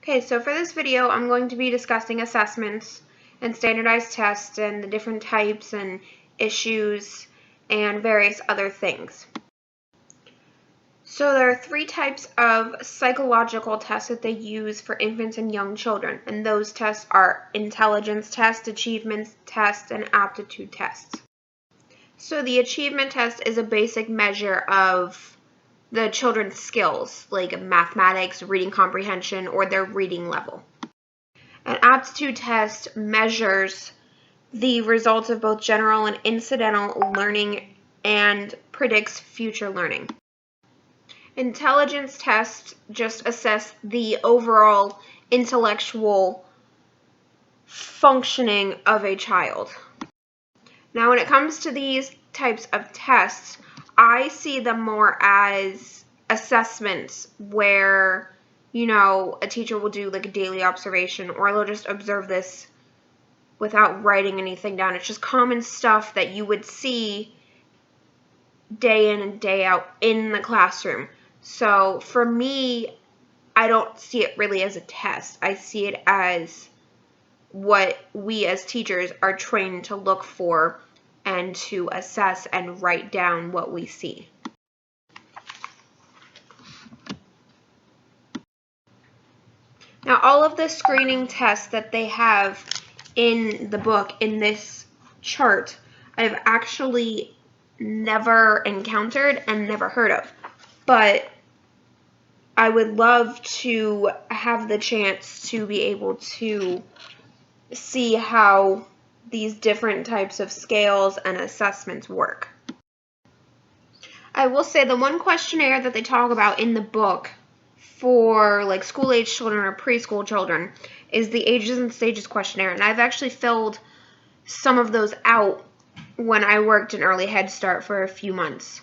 Okay, so for this video, I'm going to be discussing assessments and standardized tests and the different types and issues and various other things. So there are three types of psychological tests that they use for infants and young children, and those tests are intelligence tests, achievement tests, and aptitude tests. So the achievement test is a basic measure of the children's skills, like mathematics, reading comprehension, or their reading level. An aptitude test measures the results of both general and incidental learning and predicts future learning. Intelligence tests just assess the overall intellectual functioning of a child. Now, when it comes to these types of tests, I see them more as assessments where, a teacher will do like a daily observation, or they'll just observe this without writing anything down. It's just common stuff that you would see day in and day out in the classroom. So for me, I don't see it really as a test. I see it as what we as teachers are trained to look for and to assess and write down what we see. Now, all of the screening tests that they have in the book, in this chart, I've actually never encountered and never heard of. But I would love to have the chance to be able to see how these different types of scales and assessments work. I will say the one questionnaire that they talk about in the book for like school-age children or preschool children is the Ages and Stages questionnaire, and I've actually filled some of those out when I worked in Early Head Start for a few months.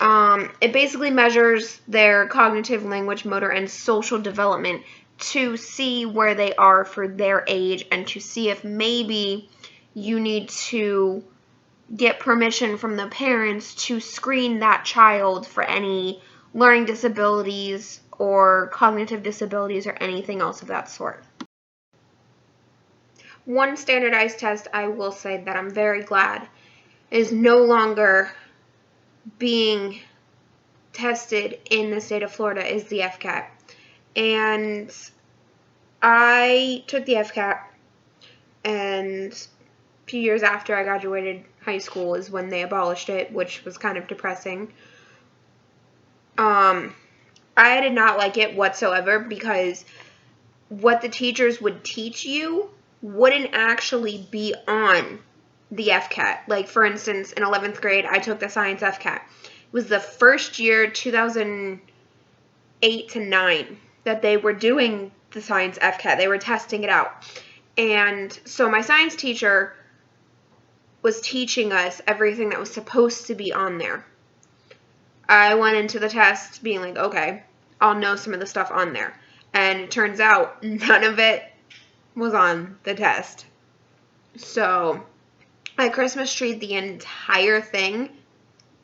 It basically measures their cognitive, language, motor, and social development to see where they are for their age and to see if maybe you need to get permission from the parents to screen that child for any learning disabilities or cognitive disabilities or anything else of that sort. One standardized test I will say that I'm very glad is no longer being tested in the state of Florida is the FCAT. And I took the FCAT, and a few years after I graduated high school is when they abolished it, which was kind of depressing. I did not like it whatsoever because what the teachers would teach you wouldn't actually be on the FCAT. Like, for instance, in 11th grade, I took the science FCAT. It was the first year, 2008 to 9, that they were doing the science FCAT. They were testing it out. And so my science teacher was teaching us everything that was supposed to be on there. I went into the test being like, okay, I'll know some of the stuff on there. And it turns out none of it was on the test. So I Christmas treed the entire thing,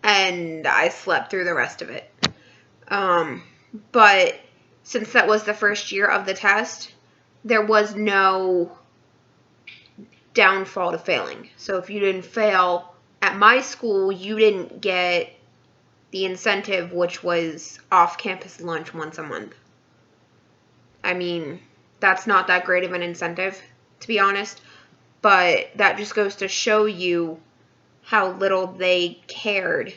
and I slept through the rest of it. But since that was the first year of the test, there was no downfall to failing. So if you didn't fail at my school, you didn't get the incentive, which was off-campus lunch once a month. I mean, that's not that great of an incentive, to be honest, but that just goes to show you how little they cared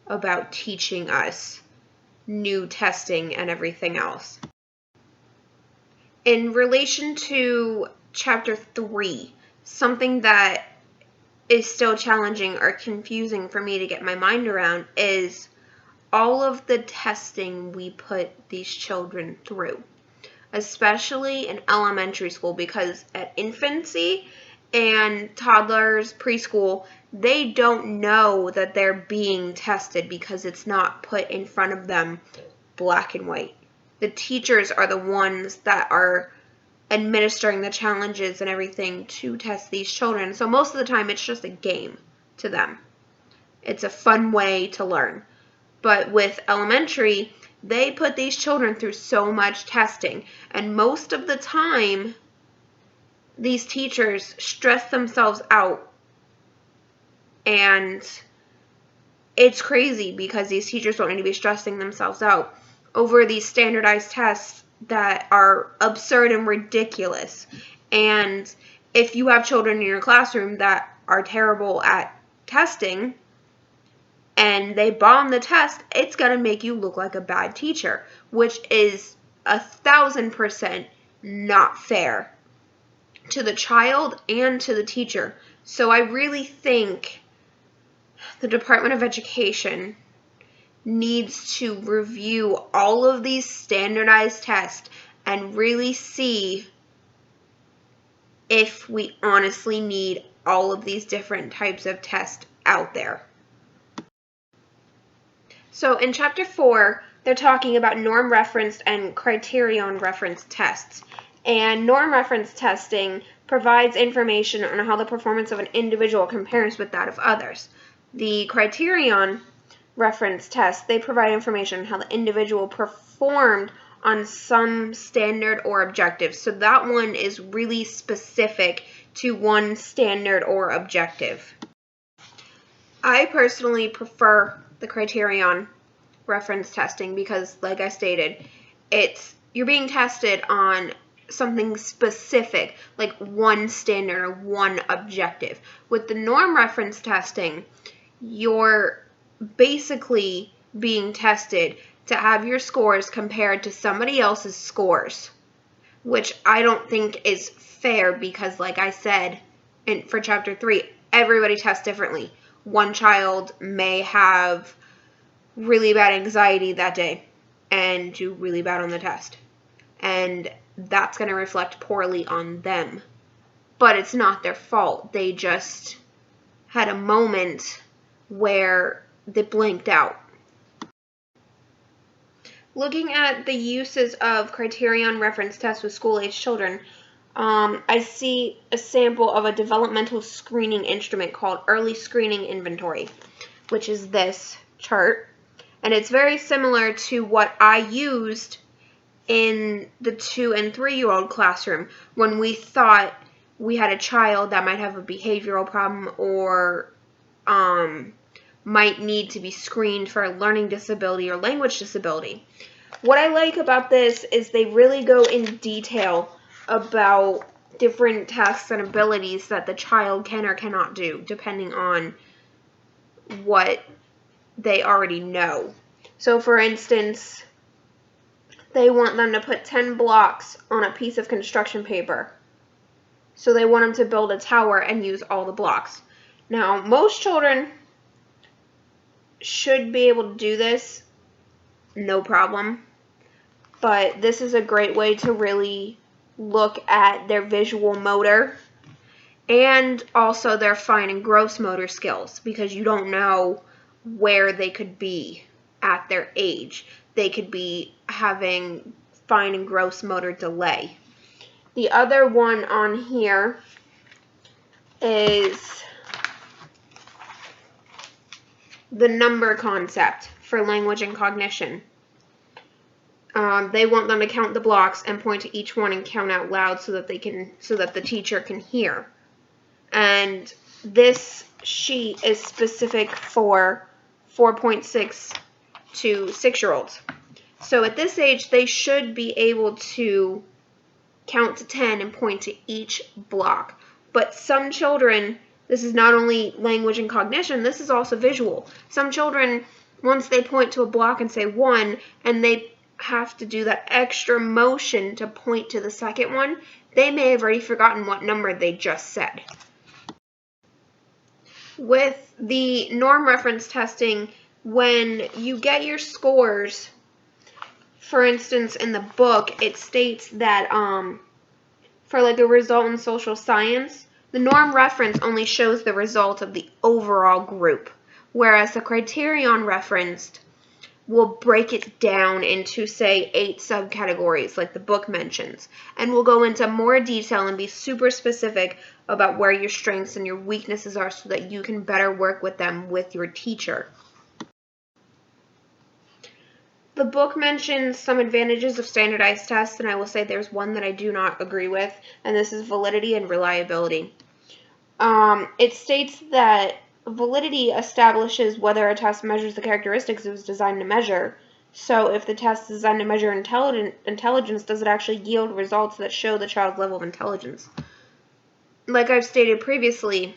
about teaching us new testing and everything else. In relation to Chapter 3, something that is still challenging or confusing for me to get my mind around is all of the testing we put these children through, especially in elementary school, because at infancy and toddlers, preschool, they don't know that they're being tested because it's not put in front of them black and white. The teachers are the ones that are administering the challenges and everything to test these children. So most of the time it's just a game to them. It's a fun way to learn. But with elementary, they put these children through so much testing, and most of the time these teachers stress themselves out, and it's crazy because these teachers don't need to be stressing themselves out over these standardized tests that are absurd and ridiculous. And if you have children in your classroom that are terrible at testing and they bomb the test, it's going to make you look like a bad teacher, which is 1,000% not fair to the child and to the teacher. So I really think the Department of Education needs to review all of these standardized tests and really see if we honestly need all of these different types of tests out there. So in Chapter 4, they're talking about norm-referenced and criterion-referenced tests. And norm-referenced testing provides information on how the performance of an individual compares with that of others. The criterion reference test, they provide information on how the individual performed on some standard or objective. So that one is really specific to one standard or objective. I personally prefer the criterion reference testing because, like I stated, you're being tested on something specific, like one standard or one objective. With the norm reference testing, you're basically being tested to have your scores compared to somebody else's scores, which I don't think is fair because, like I said, for Chapter 3, everybody tests differently. One child may have really bad anxiety that day and do really bad on the test, and that's going to reflect poorly on them. But it's not their fault. They just had a moment where they blanked out. Looking at the uses of criterion reference tests with school-age children, I see a sample of a developmental screening instrument called Early Screening Inventory, which is this chart. And it's very similar to what I used in the 2- and 3-year-old classroom when we thought we had a child that might have a behavioral problem or might need to be screened for a learning disability or language disability. What I like about this is they really go in detail about different tasks and abilities that the child can or cannot do, depending on what they already know. So, for instance, they want them to put 10 blocks on a piece of construction paper. So they want them to build a tower and use all the blocks. Now, most children should be able to do this, no problem. But this is a great way to really look at their visual motor and also their fine and gross motor skills, because you don't know where they could be at their age. They could be having fine and gross motor delay. The other one on here is the number concept for language and cognition. They want them to count the blocks and point to each one and count out loud so that the teacher can hear. And this sheet is specific for 4.6 to 6-year-olds. So at this age, they should be able to count to 10 and point to each block. But some children, this is not only language and cognition, this is also visual. Some children, once they point to a block and say 1, and they have to do that extra motion to point to the second one, they may have already forgotten what number they just said. With the norm reference testing, when you get your scores, for instance, in the book, it states that for like a result in social science, the norm reference only shows the result of the overall group, whereas the criterion referenced will break it down into, say, 8 subcategories like the book mentions, and will go into more detail and be super specific about where your strengths and your weaknesses are so that you can better work with them with your teacher. The book mentions some advantages of standardized tests, and I will say there's one that I do not agree with, and this is validity and reliability. It states that validity establishes whether a test measures the characteristics it was designed to measure. So if the test is designed to measure intelligence, does it actually yield results that show the child's level of intelligence? Like I've stated previously,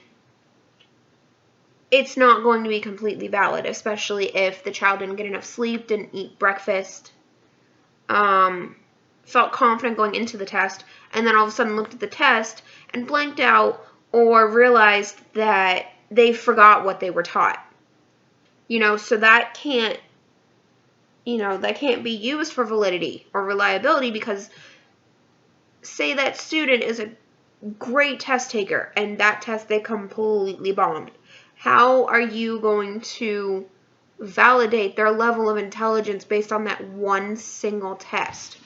it's not going to be completely valid, especially if the child didn't get enough sleep, didn't eat breakfast, felt confident going into the test, and then all of a sudden looked at the test and blanked out or realized that they forgot what they were taught. So that can't, that can't be used for validity or reliability, because say that student is a great test taker and that test they completely bombed. How are you going to validate their level of intelligence based on that one single test?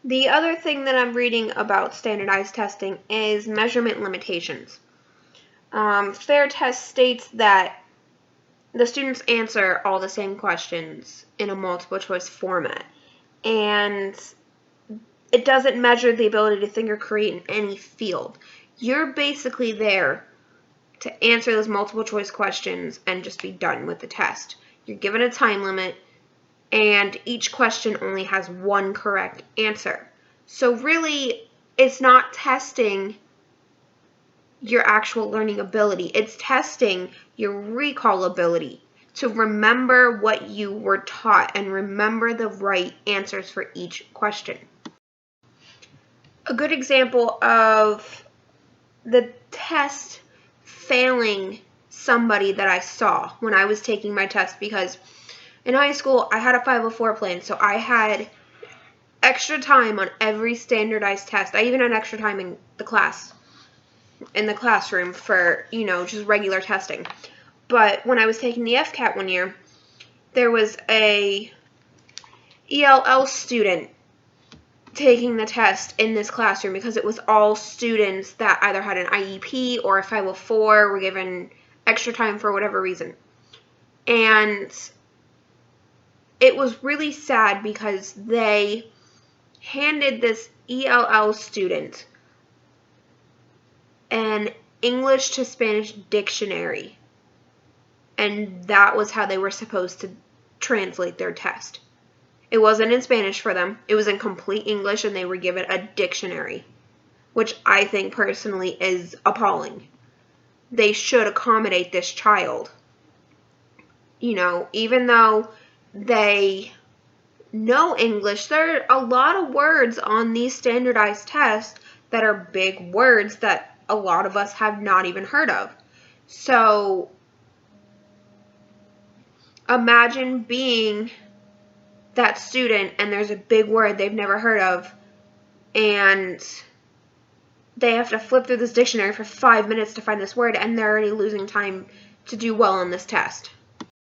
The other thing that I'm reading about standardized testing is measurement limitations. FAIR test states that the students answer all the same questions in a multiple choice format, and it doesn't measure the ability to think or create in any field. You're basically there to answer those multiple choice questions and just be done with the test. You're given a time limit, and each question only has one correct answer. So really, it's not testing your actual learning ability. It's testing your recall ability to remember what you were taught and remember the right answers for each question. A good example of the test failing somebody that I saw when I was taking my test, because in high school I had a 504 plan, so I had extra time on every standardized test. I even had extra time in the classroom for, just regular testing. But when I was taking the FCAT one year, there was a ELL student taking the test in this classroom, because it was all students that either had an IEP or a 504, were given extra time for whatever reason. And it was really sad because they handed this ELL student an English to Spanish dictionary, and that was how they were supposed to translate their test. It wasn't in Spanish for them. It was in complete English, and they were given a dictionary, which I think personally is appalling. They should accommodate this child. Even though they know English, there are a lot of words on these standardized tests that are big words that a lot of us have not even heard of. So imagine being that student and there's a big word they've never heard of, and they have to flip through this dictionary for 5 minutes to find this word, and they're already losing time to do well on this test.